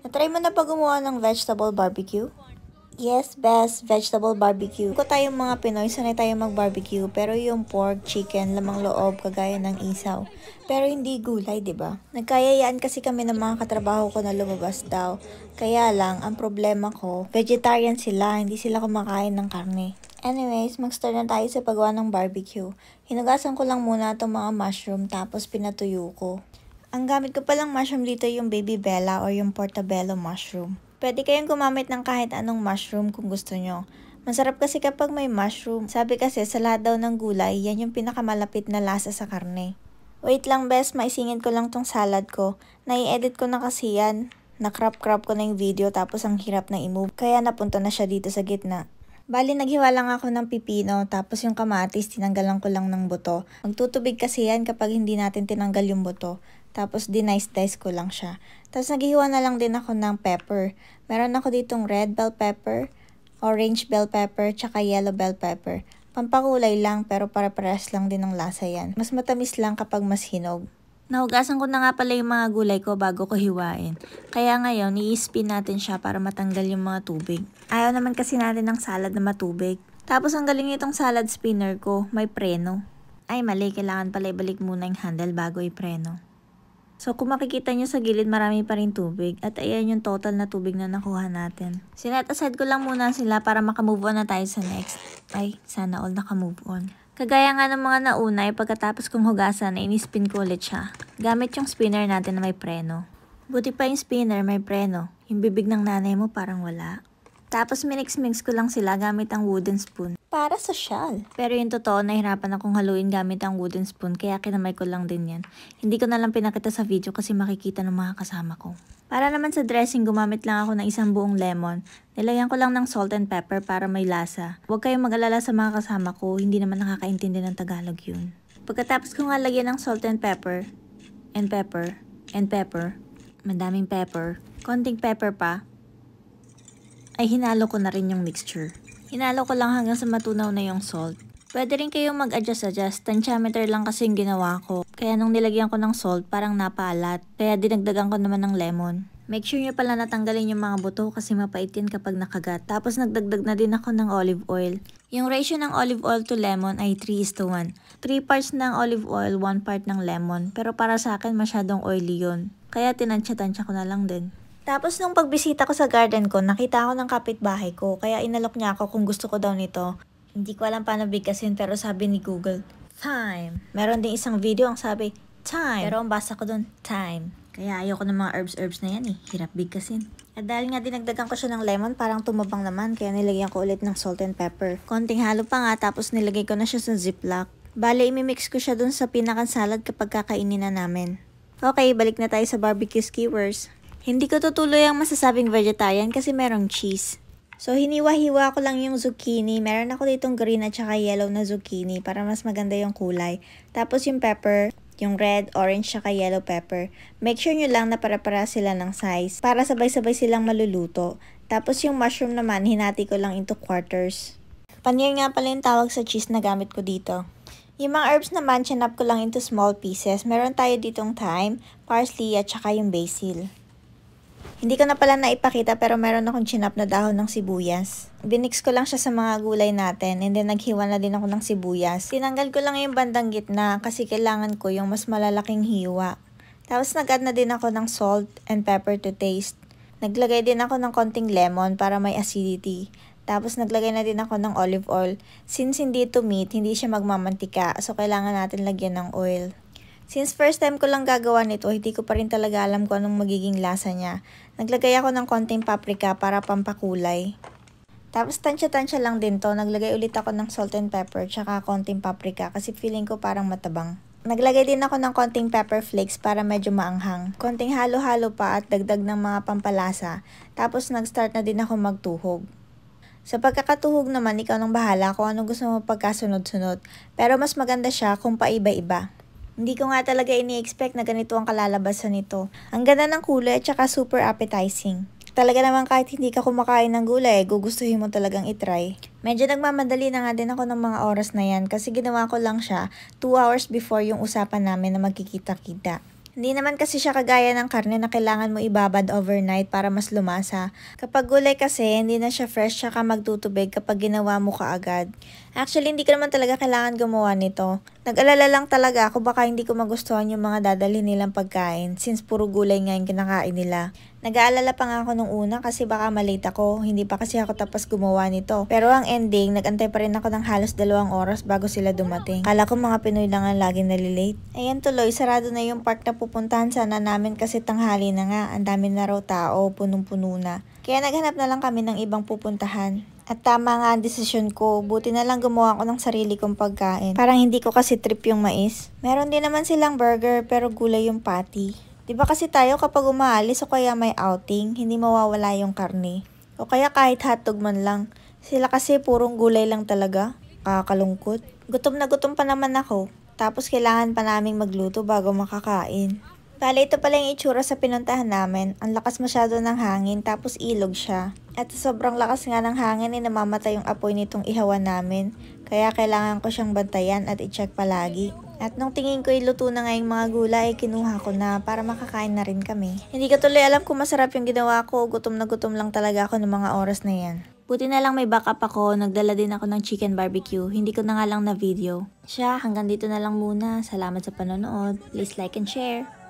Natry mo na ba gumawa ng vegetable barbecue? Yes, best vegetable barbecue. Kung tayong mga Pinoy, sanay tayo mag-barbecue, pero yung pork, chicken, lamang loob, kagaya ng isaw. Pero hindi gulay, di ba? Nagkayayaan kasi kami ng mga katrabaho ko na lumabas daw. Kaya lang, ang problema ko, vegetarian sila, hindi sila kumakain ng karne. Anyways, mag-start na tayo sa paggawa ng barbecue. Hinugasan ko lang muna itong mga mushroom, tapos pinatuyo ko. Ang gamit ko palang mushroom dito yung baby bella or yung portobello mushroom. Pwede kayong gumamit ng kahit anong mushroom kung gusto nyo. Masarap kasi kapag may mushroom. Sabi kasi sa lahat daw ng gulay, yan yung pinakamalapit na lasa sa karne. Wait lang bes, maisingit ko lang tong salad ko. Nai-edit ko na kasi yan. Na-crop ko na yung video tapos ang hirap na i-move. Kaya napunta na siya dito sa gitna. Bali, naghiwa lang ako ng pipino, tapos yung kamatis, tinanggalan ko lang ng buto. Magtutubig kasi yan kapag hindi natin tinanggal yung buto. Tapos, dinice-dice ko lang siya. Tapos, naghiwa na lang din ako ng pepper. Meron ako ditong red bell pepper, orange bell pepper, tsaka yellow bell pepper. Pampakulay lang, pero para-parehas lang din ng lasa yan. Mas matamis lang kapag mas hinog. Nahugasan ko na nga pala yung mga gulay ko bago ko hiwain. Kaya ngayon, i-spin natin siya para matanggal yung mga tubig. Ayaw naman kasi natin ng salad na matubig. Tapos ang galing itong salad spinner ko, may preno. Ay mali, kailangan pala ibalik muna yung handle bago i-preno. So kung makikita nyo sa gilid, marami pa rin tubig. At ayan yung total na tubig na nakuha natin. Sinet aside ko lang muna sila para makamove on na tayo sa next. Ay, sana all nakamove on. Kagaya nga ng mga nauna, pagkatapos kong hugasan, in-spin ko ulit siya. Gamit yung spinner natin na may preno. Buti pa yung spinner may preno. Yung bibig ng nanay mo parang wala. Tapos minix-mix ko lang sila gamit ang wooden spoon. Para sosyal. Pero yung totoo, nahirapan akong haluin gamit ang wooden spoon, kaya kinamay ko lang din yan. Hindi ko na lang pinakita sa video kasi makikita ng mga kasama ko. Para naman sa dressing, gumamit lang ako ng isang buong lemon. Nilagyan ko lang ng salt and pepper para may lasa. Huwag kayong mag-alala sa mga kasama ko, hindi naman nakakaintindi ng Tagalog yun. Pagkatapos ko nga lagyan ng salt and pepper, madaming pepper, konting pepper pa, ay hinalo ko na rin yung mixture. Hinalo ko lang hanggang sa matunaw na yung salt. Pwede rin kayong mag-adjust. Tensiometer lang kasi yung ginawa ko. Kaya nung nilagyan ko ng salt, parang napaalat. Kaya dinagdagan ko naman ng lemon. Make sure nyo pala natanggalin yung mga buto kasi mapait yan kapag nakagat. Tapos nagdagdag na din ako ng olive oil. Yung ratio ng olive oil to lemon ay 3:1. 3 parts ng olive oil, 1 part ng lemon. Pero para sa akin masyadong oily yun. Kaya tinansya-tansya ko na lang din. Tapos nung pagbisita ko sa garden ko, nakita ako ng kapitbahay ko. Kaya inalok niya ako kung gusto ko daw nito. Hindi ko alam paano bigkasin pero sabi ni Google, time. Meron ding isang video ang sabi, time. Pero ang basa ko dun, time. Kaya ayoko ng mga herbs na yan eh. Hirap bigkasin. At dahil nga dinagdagan ko siya ng lemon, parang tumabang naman. Kaya nilagyan ko ulit ng salt and pepper. Konting halo pa nga, tapos nilagay ko na siya sa ziplock. Bale, imimix ko siya dun sa pinakang salad kapag kakainin na namin. Okay, balik na tayo sa barbecue skewers. Hindi ko tutuloy ang masasabing vegetarian kasi merong cheese. So, hiniwa-hiwa ko lang yung zucchini. Meron ako ditong green at saka yellow na zucchini para mas maganda yung kulay. Tapos yung pepper, yung red, orange, saka yellow pepper. Make sure nyo lang na para-para sila ng size para sabay-sabay silang maluluto. Tapos yung mushroom naman, hinati ko lang into quarters. Paneer nga pala yung tawag sa cheese na gamit ko dito. Yung mga herbs naman, chinap ko lang into small pieces. Meron tayo ditong thyme, parsley, at saka yung basil. Hindi ko na pala naipakita pero meron akong chinap na dahon ng sibuyas. Binix ko lang siya sa mga gulay natin and then naghiwa na din ako ng sibuyas. Tinanggal ko lang yung bandang gitna kasi kailangan ko yung mas malalaking hiwa. Tapos nag-add na din ako ng salt and pepper to taste. Naglagay din ako ng konting lemon para may acidity. Tapos naglagay na din ako ng olive oil. Since hindi ito meat, hindi siya magmamantika so kailangan natin lagyan ng oil. Since first time ko lang gagawa nito, hindi ko pa rin talaga alam kung anong magiging lasa niya. Naglagay ako ng konting paprika para pampakulay. Tapos tansya-tansya lang din to. Naglagay ulit ako ng salt and pepper tsaka konting paprika kasi feeling ko parang matabang. Naglagay din ako ng konting pepper flakes para medyo maanghang. Konting halo-halo pa at dagdag ng mga pampalasa. Tapos nag-start na din ako magtuhog. Sa pagkakatuhog naman, ikaw nang bahala kung anong gusto mo pagkasunod-sunod. Pero mas maganda siya kung paiba-iba. Hindi ko nga talaga ini-expect na ganito ang kalalabasan nito. Ang ganda ng kulay at saka super appetizing. Talaga naman kahit hindi ka kumakain ng gulay, gugustuhin mo talagang itry. Medyo nagmamadali na nga din ako ng mga oras na yan kasi ginawa ko lang siya 2 hours before yung usapan namin na magkikita-kita. Hindi naman kasi siya kagaya ng karne na kailangan mo ibabad overnight para mas lumasa. Kapag gulay kasi, hindi na siya fresh tsaka magtutubig kapag ginawa mo kaagad. Actually, hindi ko naman talaga kailangan gumawa nito. Nag-alala lang talaga ako baka hindi ko magustuhan yung mga dadalhin nilang pagkain since puro gulay nga yung kinakain nila. Nag-aalala pa nga ako nung una kasi baka malate ako, hindi pa kasi ako tapos gumawa nito. Pero ang ending, nag-antay pa rin ako ng halos 2 oras bago sila dumating. Kala ko mga Pinoy lang ang laging nalilate. Ayan tuloy, sarado na yung park na pupuntahan sana namin kasi tanghali na nga. Ang dami na raw tao, punong-puno na. Kaya naghanap na lang kami ng ibang pupuntahan. At tama nga ang desisyon ko, buti na lang gumawa ko ng sarili kong pagkain. Parang hindi ko kasi trip yung mais. Meron din naman silang burger pero gulay yung patty. Diba kasi tayo kapag umaalis o kaya may outing, hindi mawawala yung karne. O kaya kahit hotdog man lang. Sila kasi purong gulay lang talaga. Kakalungkot. Gutom na gutom pa naman ako. Tapos kailangan pa naming magluto bago makakain. Bale, ito pala yung itsura sa pinuntahan namin. Ang lakas masyado ng hangin tapos ilog siya. At sobrang lakas nga ng hangin namamatay yung apoy nitong ihawan namin. Kaya kailangan ko siyang bantayan at i-check palagi. At nung tingin ko luto na nga yung mga gulay, kinuha ko na para makakain na rin kami. Hindi ko tuloy alam kung masarap yung ginawa ko. Gutom na gutom lang talaga ako ng mga oras na yan. Buti na lang may backup ako, nagdala din ako ng chicken barbecue. Hindi ko na nga lang na video. Siya, hanggang dito na lang muna. Salamat sa panonood. Please like and share.